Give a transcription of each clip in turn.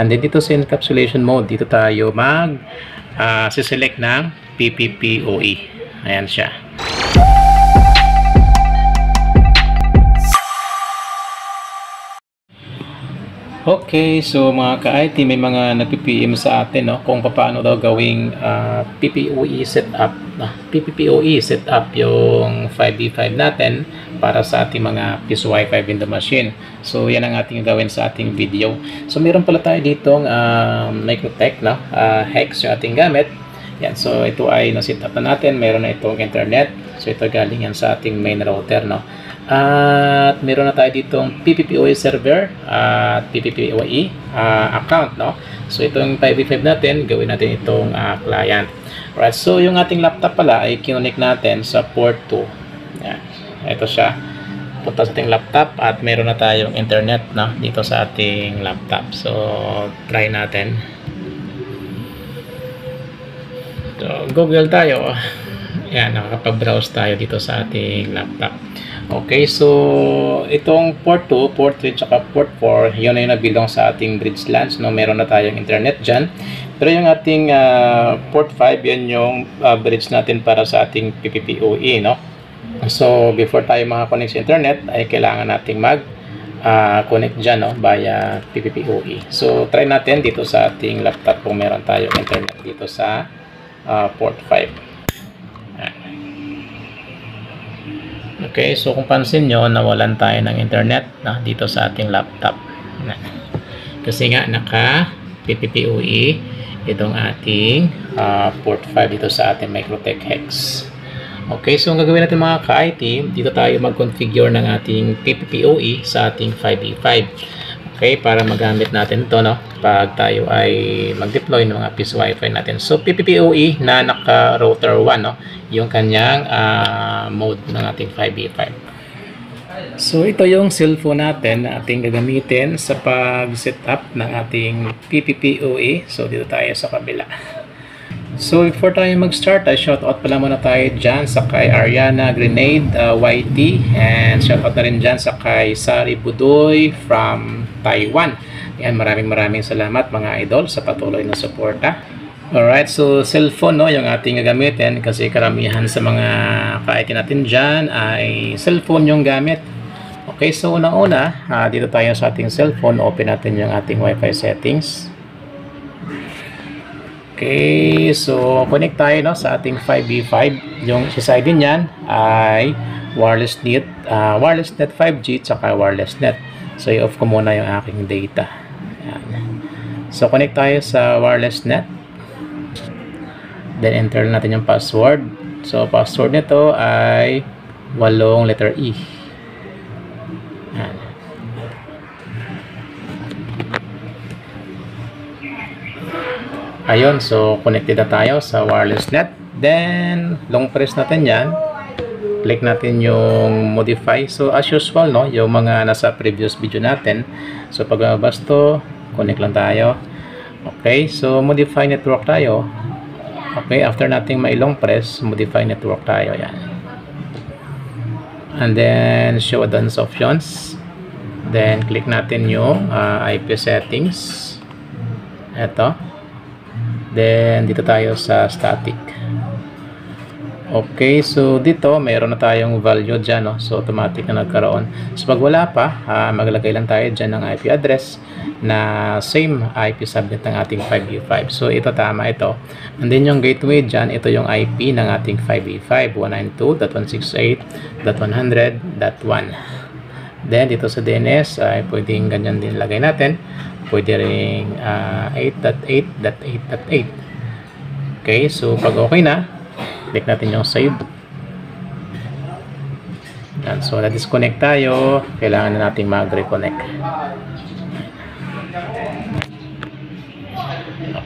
And then dito sa encapsulation mode, dito tayo siselect ng PPPoE. Ayan siya. Okay, so mga ka-IT, may mga nag-PM sa atin, no, kung paano daw gawing PPPoE setup, PPPoE setup yung 5v5 natin para sa ating mga piso Wi-Fi in the machine. So yan ang ating gawin sa ating video. So meron pala tayo ditong Microtech, no, hex yung ating gamit. Yan, so ito ay na-setup na natin. Meron na itong internet. So ito galing yan sa ating main router, no. At meron na tayo ditong PPPoE server at PPPoE account, no. So itong 5v5 natin, gawin natin itong client. Alright, so yung ating laptop pala ay kinonect natin sa port 2. Yan, ito siya. Punta sa ating laptop at meron na tayong internet, no, dito sa ating laptop. So try natin. So Google tayo. Yan, nakakapag-browse tayo dito sa ating laptop. Okay, so itong port 2, port 3, tsaka port 4, yun na yung nabilong sa ating bridge LANs, no? Meron na tayong internet dyan. Pero yung ating port 5, yan yung bridge natin para sa ating PPPoE, no? So before tayo makakonect sa internet, ay kailangan nating connect dyan, no, via PPPoE. So try natin dito sa ating laptop kung meron tayong internet dito sa port 5. Okay, so kung pansin nyo, nawalan tayo ng internet dito sa ating laptop. Kasi nga naka PPPoE itong ating port 5 dito sa ating Microtech hex. Okay, so ang gagawin natin mga ka-IT, dito tayo mag-configure ng ating PPPoE sa ating 5v5. Okay, para magamit natin ito, no, pag tayo ay mag-deploy ng mga piso Wi-Fi natin. So PPPoE na naka-router 1, no, yung kanyang mode ng ating 5v5. So ito yung cellphone natin na ating gagamitin sa pag-setup ng ating PPPoE. So dito tayo sa kabila. So before tayo mag-start, shoutout pala muna tayo dyan sa kay Ariana Grenade YT, and shoutout na rin dyan sa kay Sari Budoy from Taiwan. Yan, maraming salamat mga idol sa patuloy na suporta. Alright, so cellphone, no, yung ating gagamitin kasi karamihan sa mga ka-IT natin dyan ay cellphone yung gamit. Okay, so unang-una, dito tayo sa ating cellphone, open natin yung ating Wi-Fi settings. Okay, so connect tayo, no, sa ating 5v5. Yung side din yan ay wireless net 5G tsaka wireless net. So i-off ko muna yung aking data. Ayan. So connect tayo sa wireless net. Then enter natin yung password. So password nito ay 8 letter E. Ayan. Ayun, so connected na tayo sa wireless net. Then long press natin yan. Click natin yung modify. So as usual, no, yung mga nasa previous video natin. So pag mabas to, connect lang tayo. Okay, so modify network tayo. Okay, after nating long press, modify network tayo. Yan. And then show advanced options. Then click natin yung IP settings. Ito. Then dito tayo sa static. Okay, so dito mayroon na tayong value dyan, no? So automatic na nagkaroon. So pag wala pa, maglagay lang tayo dyan ng IP address na same IP subnet ng ating 5v5. So ito, tama ito. And then yung gateway dyan, ito yung IP ng ating 5v5, 192.168.100.1. Then dito sa DNS ay pwedeng ganyan din lagay natin. Pwede ring 8.8.8.8. Okay, so pag okay na, click natin yung save. Yan, so na-disconnect tayo. Kailangan na natin mag-reconnect.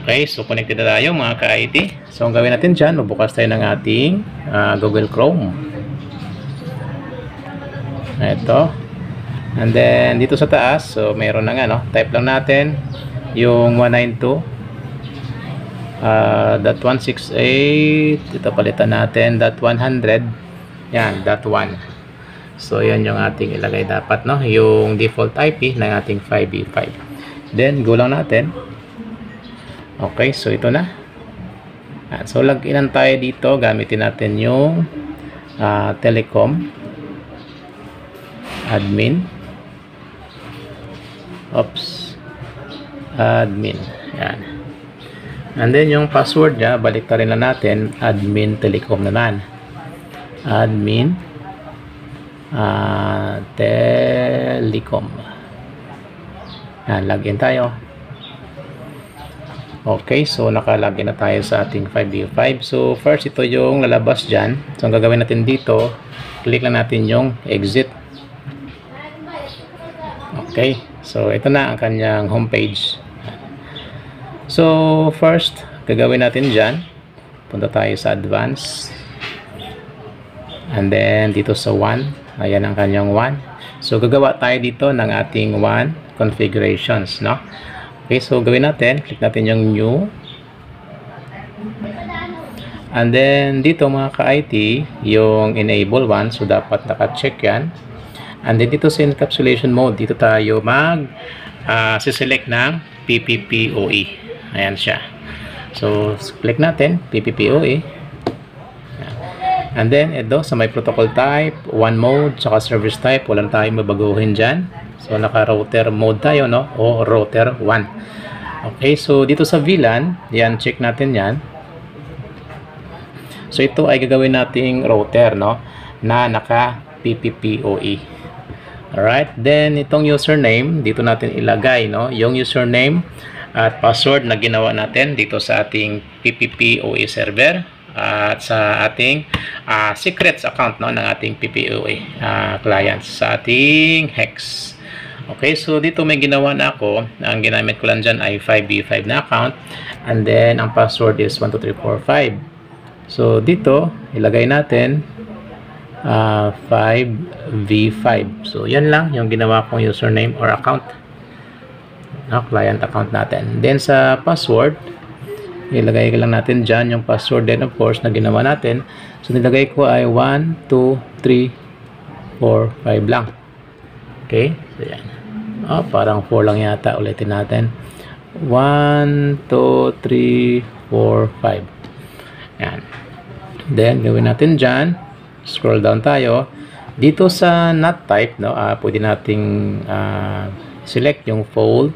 Okay, so connected na tayo mga ka-IT. So ang gawin natin dyan, mabukas tayo ng ating Google Chrome. Ito. And then dito sa taas, so mayroon na nga, no, type lang natin yung 192.168. Ito palitan natin .100. Yan, .1. So yan yung ating ilagay dapat, no, yung default IP ng ating 5v5. Then, go lang natin. Okay, so ito na. So, log-inan tayo dito. Gamitin natin yung telecom admin. Admin. Yan. And then, yung password niya, balik rin na natin. Admin telecom naman. Admin telecom. Yan, login tayo. Okay, so nakalagin na tayo sa ating 5v5. So, first, ito yung lalabas dyan. So, ang gagawin natin dito, click lang natin yung exit. Okay, so ito na ang kanyang homepage. So, first, gagawin natin dyan. Punta tayo sa advanced. And then, dito sa 1. Ayan ang kanyang 1. So, gagawa tayo dito ng ating 1 configurations, no? Okay, so gawin natin, click natin yung new. And then dito mga ka-IT, yung enable 1, so dapat naka-check yan. And then dito sa encapsulation mode, dito tayo mag-select ng PPPoE. Ayan siya. So click natin, PPPoE. And then ito sa may protocol type, 1 mode, saka service type, walang tayong mabaguhin dyan. So, naka-router mode tayo, no? O router 1. Okay, so dito sa VLAN, yan, check natin yan. So, ito ay gagawin nating router, no? Na naka-PPPoE. Alright, then itong username, dito natin ilagay, no? Yung username at password na ginawa natin dito sa ating PPPoE server. At sa ating secrets account, no? Ng ating PPPoE clients sa ating hex. Okay, so dito may ginawa na ako. Ang ginamit ko lang dyan ay 5v5 na account. And then, ang password is 12345. So, dito, ilagay natin 5v5. So, yan lang yung ginawa kong username or account. No, client account natin. Then, sa password, ilagay lang natin dyan yung password din, of course, na ginawa natin. So, nilagay ko ay 1, 2, 3, 4, 5 lang. Okay, so yan. Parang 4 lang yata. Ulitin natin. 1, 2, 3, 4, 5. Yan. Then, gawin natin dyan. Scroll down tayo. Dito sa NAT type, no, pwede nating select yung fold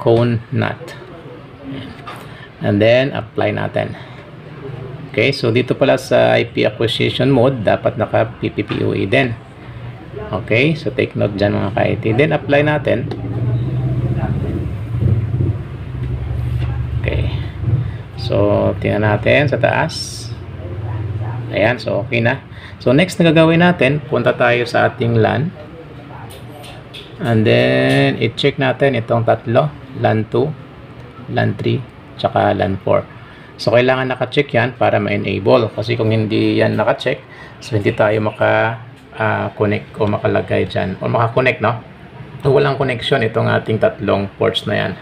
cone NAT. And then, apply natin. Okay, so dito pala sa IP acquisition mode, dapat naka-PPPoE din. Okay, so take note dyan mga ka-IT. Then, apply natin. Okay. So, tingnan natin sa taas. Ayan, so okay na. So, next na gagawin natin, punta tayo sa ating LAN. And then, i-check natin itong tatlo. LAN 2, LAN 3, tsaka LAN 4. So, kailangan naka-check yan para ma-enable. Kasi kung hindi yan naka-check, so hindi tayo connect o makalagay dyan o makakonect, no? Walang connection itong ating tatlong ports na yan.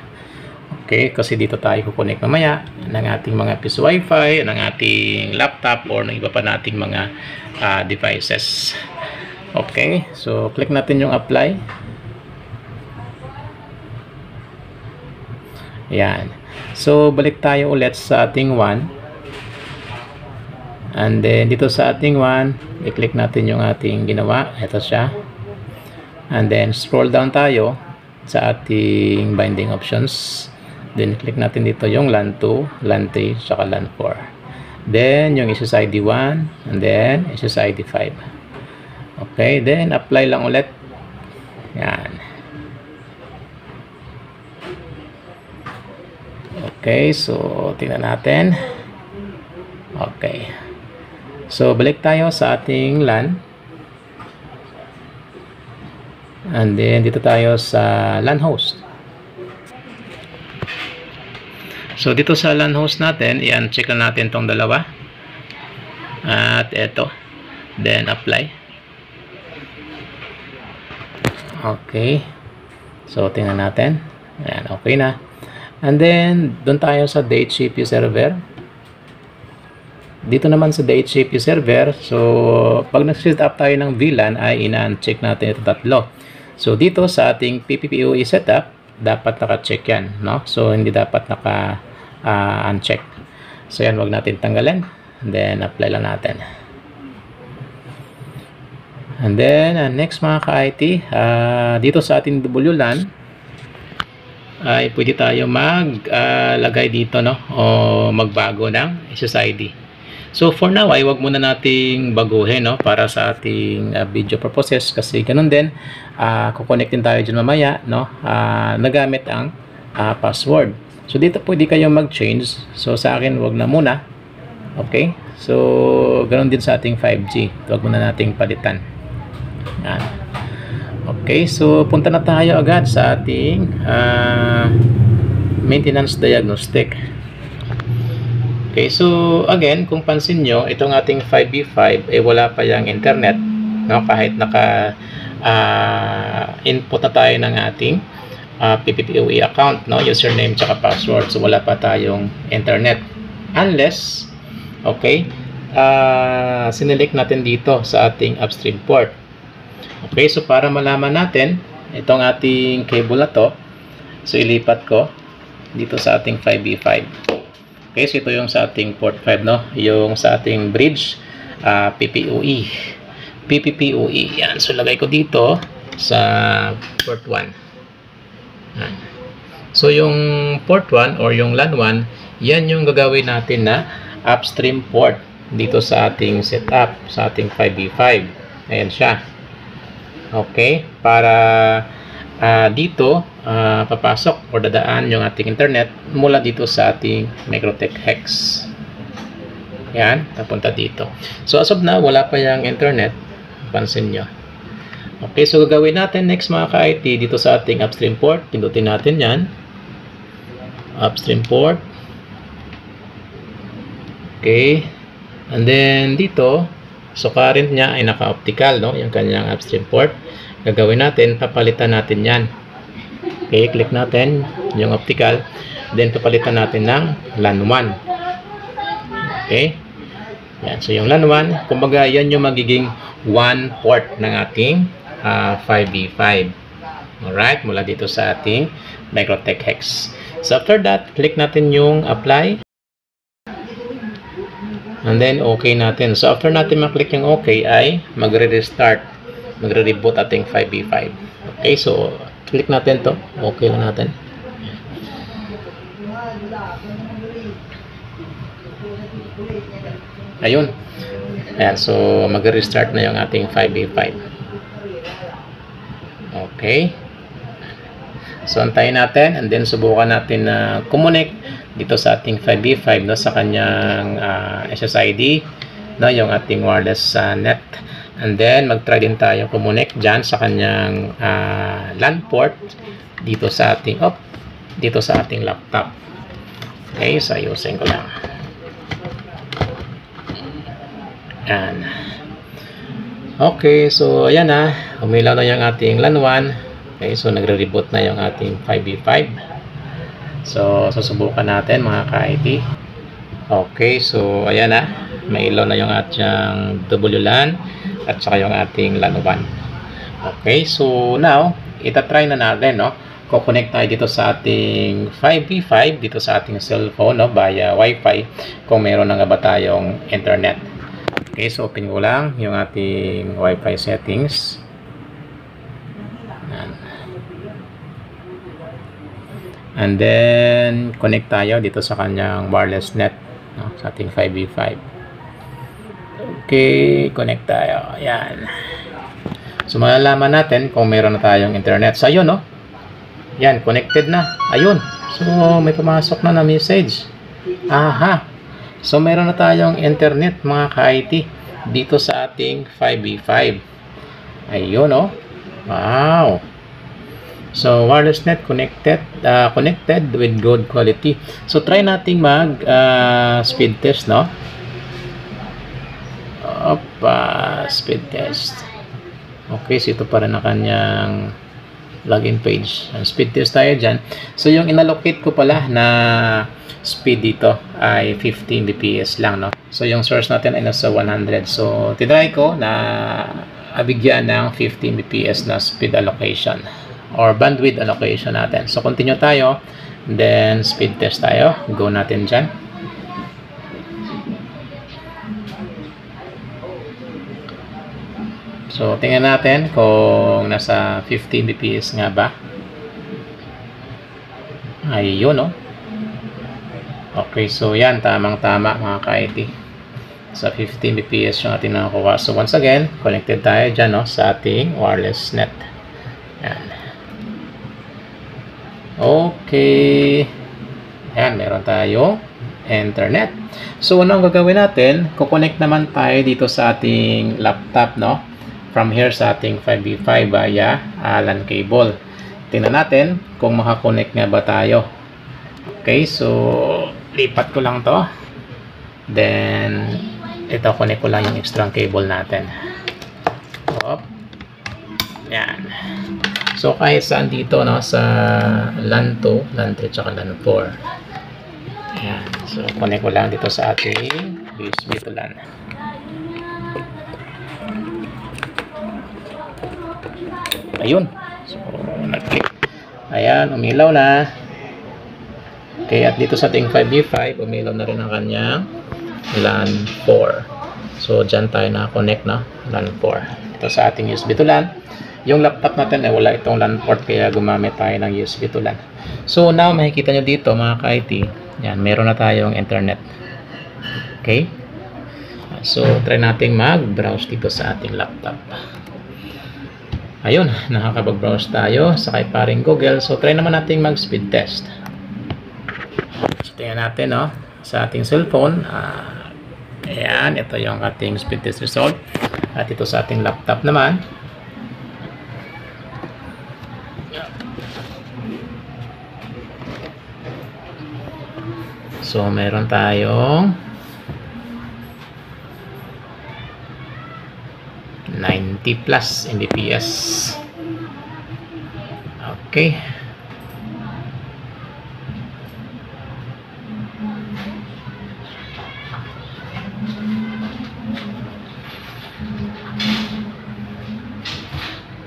Okay, kasi dito tayo kukonect mamaya ng ating mga piso wifi, ng ating laptop or ng iba pa nating mga devices. Okay, so click natin yung apply. Yan. So balik tayo ulit sa ating 1. And then, dito sa ating 1, i-click natin yung ating ginawa. Ito siya. And then, scroll down tayo sa ating binding options. Then, click natin dito yung LAN 2, LAN 3, saka LAN 4. Then, yung SSID 1, and then, SSID 5. Okay, then, apply lang ulit. Yan. Okay, so, tingnan natin. Okay. So, balik tayo sa ating LAN. And then, dito tayo sa LAN host. So, dito sa LAN host natin, yan, check lang natin itong dalawa. At ito. Then, apply. Okay. So, tingnan natin. Ayan, okay na. And then, doon tayo sa DHCP server. Dito naman sa DHCP server, so pag nag-set up tayo ng VLAN ay ina-uncheck natin ito tatlo. So dito sa ating PPPoE setup, dapat naka-check yan, no? So hindi dapat naka-uncheck. So yan, wag natin tanggalin. And then apply lang natin. And then next mga ka-IT, dito sa ating WLAN ay pwede tayo maglagay dito, no, o magbago ng SSID. So for now ay wag muna nating baguhin, no, para sa ating video purposes, kasi ganun din kukonectin tayo dyan mamaya, no, nagamit ang password. So dito pwede kayo mag-change. So sa akin wag na muna. Okay, so ganun din sa ating 5G, wag muna nating palitan. Yan. Okay, so punta na tayo agad sa ating maintenance diagnostic. Okay, so again, kung pansin nyo, itong ating 5B5 ay wala pa yung internet, no? Kahit naka input na tayo ng ating PPPoE account, no? Username tsaka password, so wala pa tayong internet unless, okay, sinelect natin dito sa ating upstream port. Okay, so para malaman natin itong ating cable na to, so ilipat ko dito sa ating 5B5. Okay, so ito yung sa ating port 5, no? Yung sa ating bridge PPPoE. Yan, so lagay ko dito sa port 1. So yung port 1 or yung LAN 1, yan yung gagawin natin na upstream port dito sa ating setup, sa ating 5B5. Ayan siya. Okay, para dito papasok o dadaan yung ating internet mula dito sa ating Microtech Hex. Yan, napunta dito. So as of now, wala pa yung internet, pansin nyo. Okay, so gagawin natin next mga ka-IT dito sa ating upstream port. Pindutin natin yan, upstream port. Okay, and then dito, so current niya ay naka-optical, no, yung kanyang upstream port. Gagawin natin, papalitan natin yan. Okay, click natin yung optical, then papalitan natin ng LAN 1. Okay, yan, so yung LAN 1, kumbaga yan yung magiging one port ng ating 5B5. Alright, mula dito sa ating Microtech Hex. So after that, click natin yung apply, and then okay natin. So after natin maklik yung okay ay magre-restart, magre-reboot ating 5B5. Okay, so click natin to, okay lang natin. Ayun. Ayan, so magre-restart na yung ating 5B5. Okay, so antayin natin, and then subukan natin na connect dito sa ating 5B5, no, sa kanyang SSID, no, yung ating wireless net. And then mag-try din tayo connect dyan sa kanyang LAN port dito sa ating dito sa ating laptop. Okay, so ayusin ko lang. Yan. Okay, so ayan na, umilaw na yung ating LAN 1. Okay, so nagre-reboot na yung ating 5B5. So susubukan natin mga ka-IT. Okay, so ayan na, may ilaw na yung ating WLAN at saka yung ating LAN 1. Okay, so now itatry na natin, no, kukonect tayo dito sa ating 5B5 dito sa ating cellphone, no, via Wi-Fi kung meron na nga ba tayong internet. Okay, so open ko lang yung ating Wi-Fi settings. And then connect tayo dito sa kanyang wireless net, no, sa ating 5B5. Okay, connect tayo. Ayan. So malalaman natin kung meron na tayong internet. So ayun, no, yan, connected na. Ayun, so may pumasok na message. Aha, so meron na tayong internet mga ka-IT dito sa ating 5B5. Ayun, no. Wow. So wireless net connected with good quality. So try nating mag speed test, no. Speed test. Okay, so ito para na kanyang login page. Speed test tayo dyan. So yung inallocate ko pala na speed dito ay 15 Mbps lang, no. So yung source natin ay nasa 100. So tinry ko na abigyan ng 15 Mbps na speed allocation. or bandwidth allocation natin. So continue tayo, then speed test tayo. Go natin dyan. So tingnan natin kung nasa 50 Mbps nga ba. Ayun, no? Okay, so yan, tamang-tama mga ka-IT. Sa 50 Mbps yung ating nakakuha. So once again, connected tayo dyan, no, sa ating wireless net. Yan. Okay. Yan, meron tayo internet. So anong gagawin natin? Kukonect naman tayo dito sa ating laptop, no? From here sa ating 5v5 via LAN cable. Tingnan natin kung makakonect nga ba tayo. Okay, so lipat ko lang to. Then ito, connect ko lang yung extra cable natin. Op. Yan. So kahit saan dito, no, sa LAN 2, LAN 3, tsaka LAN 4. Yan. So connect ko lang dito sa ating USB to LAN. Ayun. So nag-click. Ayan, umilaw na. Okay, at dito sa ating 5v5, umilaw na rin ang kanyang LAN 4. So dyan tayo na-connect, no? LAN 4. Ito sa ating USB to LAN. Yung laptop natin ay wala itong LAN port, kaya gumamit tayo ng USB to LAN. So now makikita nyo dito mga ka-IT, yan, meron na tayong internet. Okay? So try nating mag-browse dito sa ating laptop. Ayun, nakakapag-browse tayo sa kay paring Google. So try naman nating mag-speed test. So tingnan natin, no, sa ating cellphone. Ayan, ito yung ating speed test result. At ito sa ating laptop naman. So meron tayong 90 plus Mbps. Okay.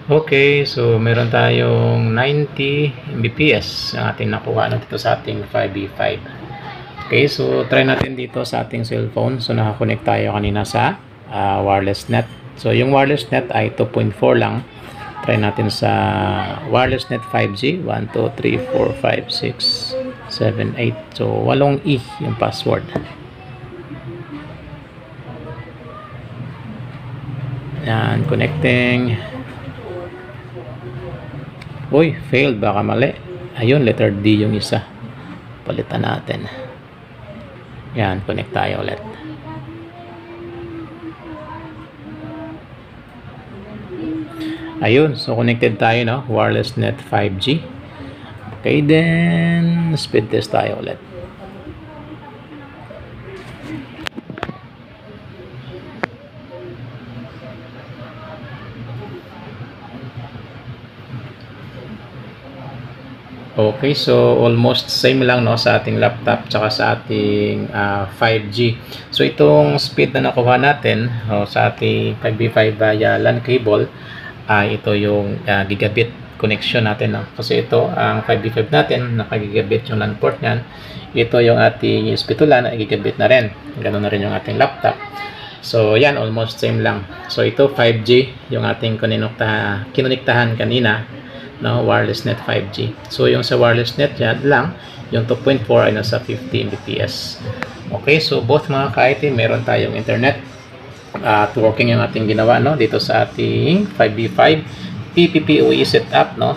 Okay, so meron tayong 90 Mbps ang ating nakuha dito sa ating 5v5. Okay, so try natin dito sa ating cellphone. So nakakonect tayo kanina sa wireless net. So yung wireless net ay 2.4 lang. Try natin sa wireless net 5G. 1, 2, 3, 4, 5, 6, 7, 8. So 8 E yung password. Yan, connecting. Uy, failed, baka mali. Ayun, letter D yung isa. Palitan natin. Yan, connect tayo ulit. Ayun, so connected tayo, no? Wireless net 5G. Okay, then speed test tayo ulit. Okay, so almost same lang, no, sa ating laptop tsaka sa ating 5G. So itong speed na nakuha natin sa ating 5v5 via LAN cable, ito yung gigabit connection natin, no? Kasi ito ang 5v5 natin, naka-gigabit yung LAN port niyan. Ito yung ating USB to LAN, gigabit na rin. Ganoon na rin yung ating laptop. So yan, almost same lang. So ito 5G yung ating kinonektahan kanina, no, wireless net 5G. So yung sa wireless net yan lang, yung 2.4 ay nasa 50 Mbps. Okay, so both mga ka-IT, meron tayong internet at working yung ating ginawa, no, dito sa ating 5v5 PPPoE setup, no,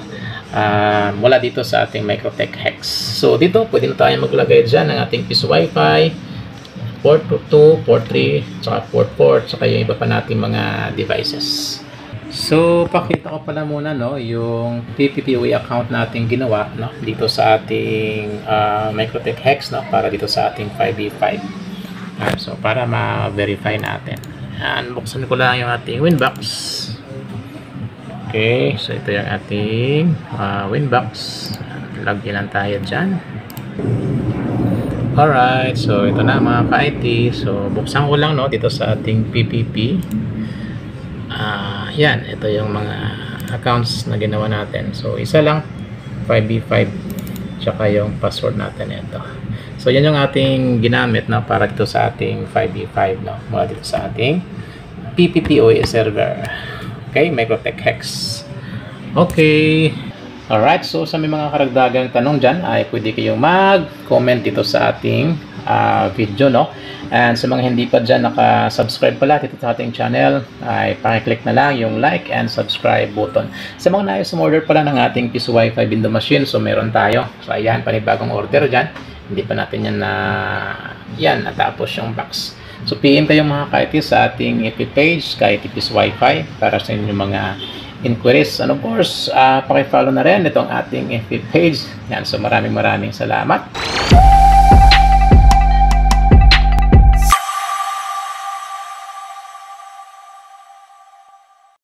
mula dito sa ating Microtech Hex. So dito pwede na tayo maglagay dyan ng ating piso wifi, port 2, port 3, saka port 4, saka yung iba pa nating mga devices. So pakita ko pala muna, no, yung PPPoE account natin ginawa, no, dito sa ating Microtech Hex, no, para dito sa ating 5v5. So para ma-verify natin, buksan ko lang yung ating Winbox. Okay, so ito yung ating Winbox. Login lang tayo dyan. Alright, so ito na mga ka-IT. So buksan ko lang, no, dito sa ating PPP. Yan, ito yung mga accounts na ginawa natin. So, isa lang, 5v5, tsaka yung password natin ito. So, yan yung ating ginamit na para dito sa ating 5v5, no? Mula dito sa ating PPPoE server. Okay, Microtech Hex. Okay. Alright, so sa may mga karagdagang tanong dyan, ay pwede kayong mag-comment dito sa ating video, no? And sa mga hindi pa dyan nakasubscribe pala dito sa ating channel, ay pakiclick na lang yung like and subscribe button. Sa mga nais order pala ng ating Piso Wi-Fi Window Machine, so meron tayo. So ayan, panibagong order dyan. Hindi pa natin yan natapos yung box. So PM kayong mga kaitis sa ating FB page, Kaitis Piso Wi-Fi, para sa inyong mga inquiries. And of course, pakifollow na rin itong ating FB page. Yan, so maraming salamat.